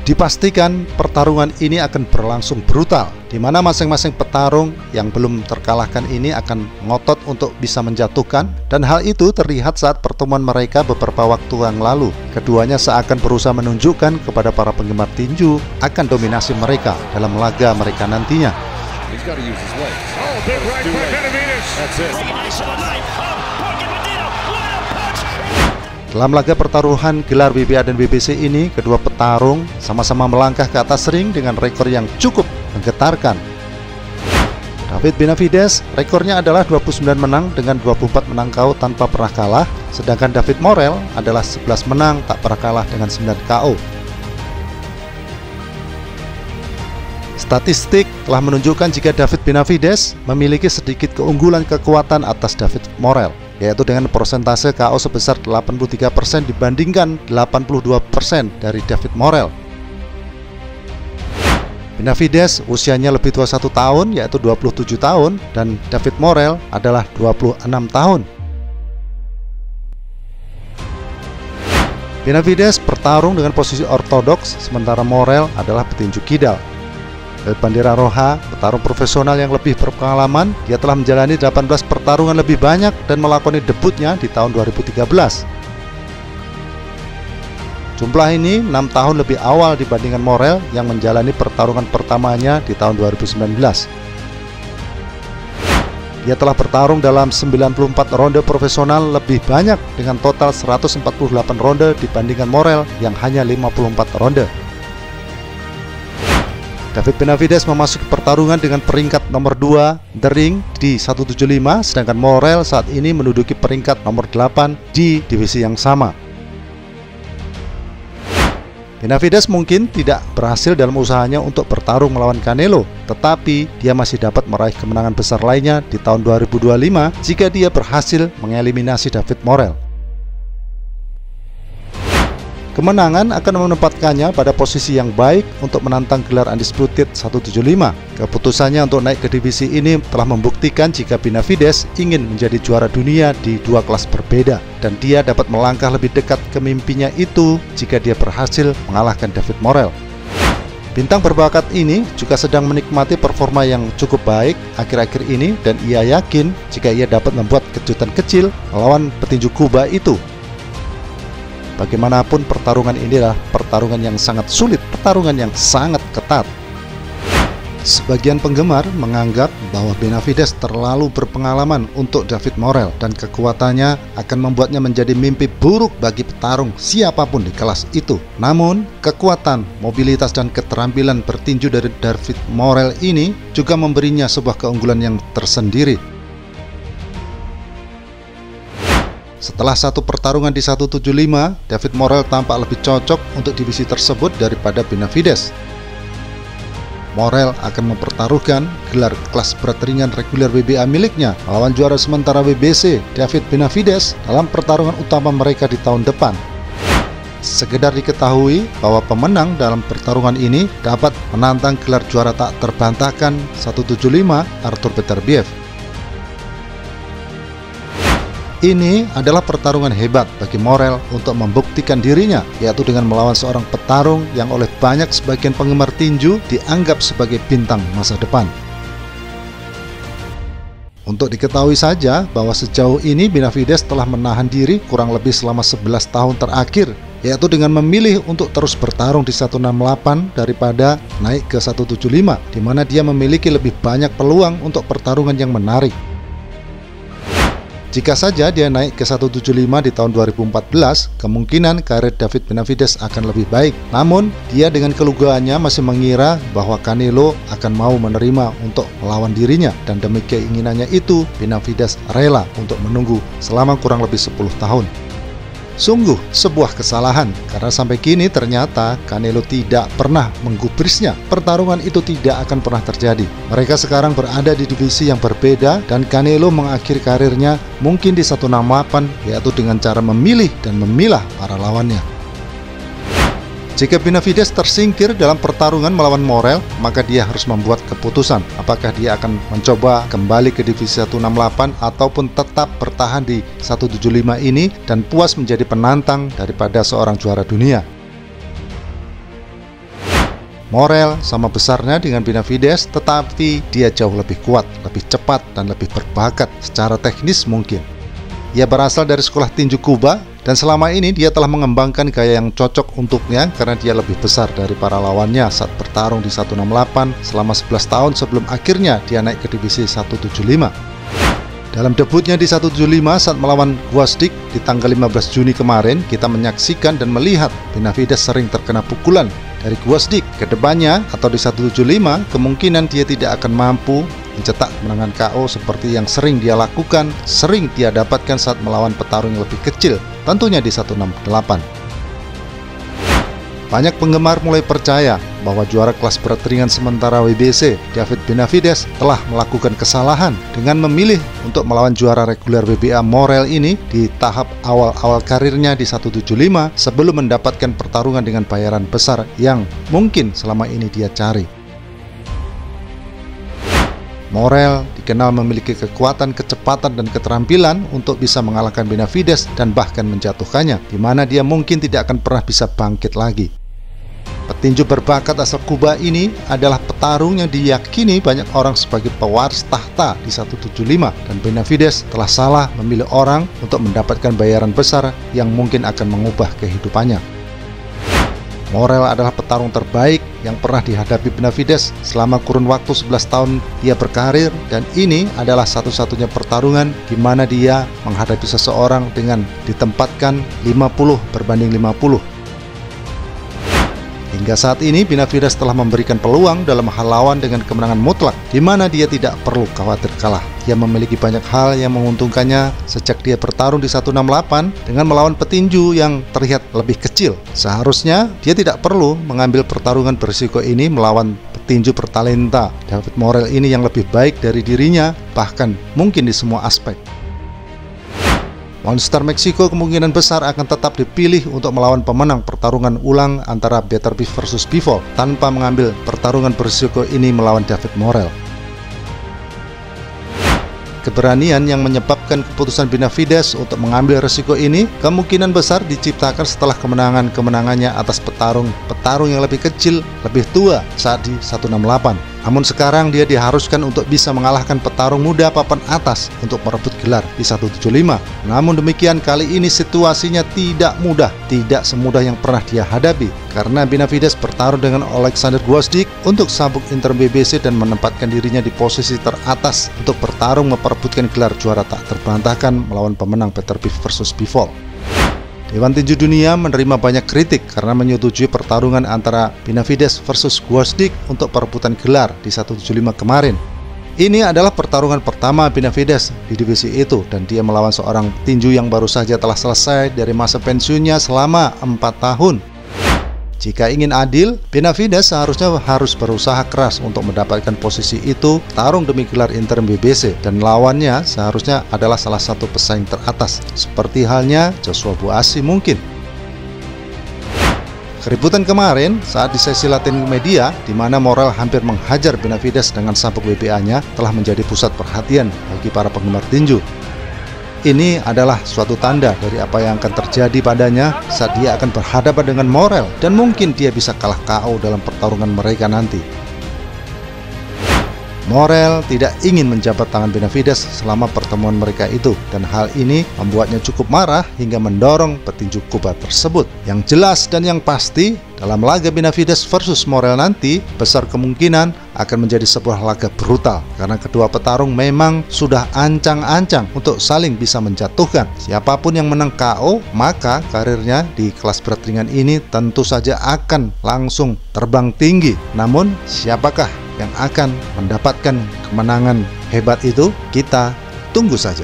Dipastikan pertarungan ini akan berlangsung brutal, di mana masing-masing petarung yang belum terkalahkan ini akan ngotot untuk bisa menjatuhkan, dan hal itu terlihat saat pertemuan mereka beberapa waktu yang lalu. Keduanya seakan berusaha menunjukkan kepada para penggemar tinju akan dominasi mereka dalam laga mereka nantinya. Dalam laga pertaruhan gelar WBA dan WBC ini, kedua petarung sama-sama melangkah ke atas ring dengan rekor yang cukup menggetarkan. David Benavidez, rekornya adalah 29 menang dengan 24 menang KO tanpa pernah kalah, sedangkan David Morrell adalah 11 menang tak pernah kalah dengan 9 KO. Statistik telah menunjukkan jika David Benavidez memiliki sedikit keunggulan kekuatan atas David Morrell, yaitu dengan persentase KO sebesar 83% dibandingkan 82% dari David Morrell. Benavidez usianya lebih tua 1 tahun, yaitu 27 tahun, dan David Morrell adalah 26 tahun. Benavidez bertarung dengan posisi ortodoks, sementara Morrell adalah petinju kidal. Dari Bandera Roja, petarung profesional yang lebih berpengalaman, dia telah menjalani 18 pertarungan lebih banyak dan melakoni debutnya di tahun 2013. Jumlah ini 6 tahun lebih awal dibandingkan Morrell yang menjalani pertarungan pertamanya di tahun 2019. Dia telah bertarung dalam 94 ronde profesional lebih banyak dengan total 148 ronde dibandingkan Morrell yang hanya 54 ronde. David Benavidez memasuki pertarungan dengan peringkat nomor 2 The Ring di 175, sedangkan Morrell saat ini menduduki peringkat nomor 8 di divisi yang sama. Benavidez mungkin tidak berhasil dalam usahanya untuk bertarung melawan Canelo, tetapi dia masih dapat meraih kemenangan besar lainnya di tahun 2025 jika dia berhasil mengeliminasi David Morrell. Kemenangan akan menempatkannya pada posisi yang baik untuk menantang gelar Undisputed 175. Keputusannya untuk naik ke divisi ini telah membuktikan jika Benavidez ingin menjadi juara dunia di dua kelas berbeda, dan dia dapat melangkah lebih dekat ke mimpinya itu jika dia berhasil mengalahkan David Morrell. Bintang berbakat ini juga sedang menikmati performa yang cukup baik akhir-akhir ini, dan ia yakin jika ia dapat membuat kejutan kecil melawan petinju Kuba itu. Bagaimanapun, pertarungan ini adalah pertarungan yang sangat sulit, pertarungan yang sangat ketat. Sebagian penggemar menganggap bahwa Benavidez terlalu berpengalaman untuk David Morrell, dan kekuatannya akan membuatnya menjadi mimpi buruk bagi petarung siapapun di kelas itu. Namun, kekuatan, mobilitas, dan keterampilan bertinju dari David Morrell ini juga memberinya sebuah keunggulan yang tersendiri. Setelah satu pertarungan di 175, David Morrell tampak lebih cocok untuk divisi tersebut daripada Benavidez. Morrell akan mempertaruhkan gelar kelas berat ringan reguler WBA miliknya melawan juara sementara WBC David Benavidez dalam pertarungan utama mereka di tahun depan. Sekedar diketahui bahwa pemenang dalam pertarungan ini dapat menantang gelar juara tak terbantahkan 175 Artur Beterbiev. Ini adalah pertarungan hebat bagi Morrell untuk membuktikan dirinya, yaitu dengan melawan seorang petarung yang oleh banyak sebagian penggemar tinju dianggap sebagai bintang masa depan. Untuk diketahui saja bahwa sejauh ini Benavidez telah menahan diri kurang lebih selama 11 tahun terakhir, yaitu dengan memilih untuk terus bertarung di 168 daripada naik ke 175, di mana dia memiliki lebih banyak peluang untuk pertarungan yang menarik. Jika saja dia naik ke 175 di tahun 2014, kemungkinan karir David Benavidez akan lebih baik. Namun, dia dengan kelugaannya masih mengira bahwa Canelo akan mau menerima untuk melawan dirinya, dan demi keinginannya itu, Benavidez rela untuk menunggu selama kurang lebih 10 tahun. Sungguh sebuah kesalahan, karena sampai kini ternyata Canelo tidak pernah menggubrisnya. Pertarungan itu tidak akan pernah terjadi. Mereka sekarang berada di divisi yang berbeda, dan Canelo mengakhiri karirnya mungkin di 168, yaitu dengan cara memilih dan memilah para lawannya. Jika Benavides tersingkir dalam pertarungan melawan Morel, maka dia harus membuat keputusan apakah dia akan mencoba kembali ke divisi 168 ataupun tetap bertahan di 175 ini dan puas menjadi penantang daripada seorang juara dunia. Morel sama besarnya dengan Benavides, tetapi dia jauh lebih kuat, lebih cepat, dan lebih berbakat secara teknis mungkin. Ia berasal dari sekolah tinju Kuba, dan selama ini dia telah mengembangkan gaya yang cocok untuknya karena dia lebih besar dari para lawannya saat bertarung di 168 selama 11 tahun sebelum akhirnya dia naik ke divisi 175. Dalam debutnya di 175 saat melawan Gvozdyk di tanggal 15 Juni kemarin, kita menyaksikan dan melihat Benavides sering terkena pukulan dari Gvozdyk. Kedepannya atau di 175 kemungkinan dia tidak akan mampu mencetak kemenangan KO seperti yang sering dia lakukan, sering dia dapatkan saat melawan petarung yang lebih kecil, tentunya di 168. Banyak penggemar mulai percaya bahwa juara kelas berat ringan sementara WBC, David Benavides, telah melakukan kesalahan dengan memilih untuk melawan juara reguler WBA Morel ini di tahap awal-awal karirnya di 175 sebelum mendapatkan pertarungan dengan bayaran besar yang mungkin selama ini dia cari. Morel dikenal memiliki kekuatan, kecepatan, dan keterampilan untuk bisa mengalahkan Benavides dan bahkan menjatuhkannya, di mana dia mungkin tidak akan pernah bisa bangkit lagi. Petinju berbakat asal Kuba ini adalah petarung yang diyakini banyak orang sebagai pewaris tahta di 175, dan Benavides telah salah memilih orang untuk mendapatkan bayaran besar yang mungkin akan mengubah kehidupannya. Morel adalah petarung terbaik yang pernah dihadapi Benavides selama kurun waktu 11 tahun dia berkarir, dan ini adalah satu-satunya pertarungan di mana dia menghadapi seseorang dengan ditempatkan 50/50. Hingga saat ini Benavides telah memberikan peluang dalam hal lawan dengan kemenangan mutlak, di mana dia tidak perlu khawatir kalah. Dia memiliki banyak hal yang menguntungkannya sejak dia bertarung di 168 dengan melawan petinju yang terlihat lebih kecil. Seharusnya dia tidak perlu mengambil pertarungan berisiko ini melawan petinju bertalenta David Morel ini yang lebih baik dari dirinya, bahkan mungkin di semua aspek. Monster Meksiko kemungkinan besar akan tetap dipilih untuk melawan pemenang pertarungan ulang antara Beterbiev versus Bivol tanpa mengambil pertarungan berisiko ini melawan David Morel. Keberanian yang menyebabkan keputusan Benavides untuk mengambil resiko ini kemungkinan besar diciptakan setelah kemenangannya atas petarung yang lebih kecil, lebih tua saat di 168. Namun sekarang dia diharuskan untuk bisa mengalahkan petarung muda papan atas untuk merebut gelar di 175. Namun demikian kali ini situasinya tidak mudah, tidak semudah yang pernah dia hadapi, karena Benavides bertarung dengan Alexander Gvozdyk untuk sabuk interim BBC dan menempatkan dirinya di posisi teratas untuk bertarung memperebutkan gelar juara tak terbantahkan melawan pemenang Beterbiev versus Bivol. Dewan Tinju Dunia menerima banyak kritik karena menyetujui pertarungan antara Benavides versus Gvozdyk untuk perebutan gelar di 175 kemarin. Ini adalah pertarungan pertama Benavides di divisi itu, dan dia melawan seorang tinju yang baru saja telah selesai dari masa pensiunnya selama 4 tahun. Jika ingin adil, Benavides seharusnya harus berusaha keras untuk mendapatkan posisi itu, tarung demi gelar interim BBC, dan lawannya seharusnya adalah salah satu pesaing teratas, seperti halnya Joshua Buatsi mungkin. Keributan kemarin saat di sesi latihan media, di mana Morel hampir menghajar Benavides dengan sabuk WBA-nya, telah menjadi pusat perhatian bagi para penggemar tinju. Ini adalah suatu tanda dari apa yang akan terjadi padanya saat dia akan berhadapan dengan Morel, dan mungkin dia bisa kalah KO dalam pertarungan mereka nanti. Morel tidak ingin menjabat tangan Benavides selama pertemuan mereka itu, dan hal ini membuatnya cukup marah hingga mendorong petinju Kuba tersebut. Yang jelas dan yang pasti, dalam laga Benavides versus Morel nanti, besar kemungkinan akan menjadi sebuah laga brutal, karena kedua petarung memang sudah ancang-ancang untuk saling bisa menjatuhkan. Siapapun yang menang KO, maka karirnya di kelas berat ringan ini tentu saja akan langsung terbang tinggi. Namun, siapakah yang akan mendapatkan kemenangan hebat itu? Kita tunggu saja.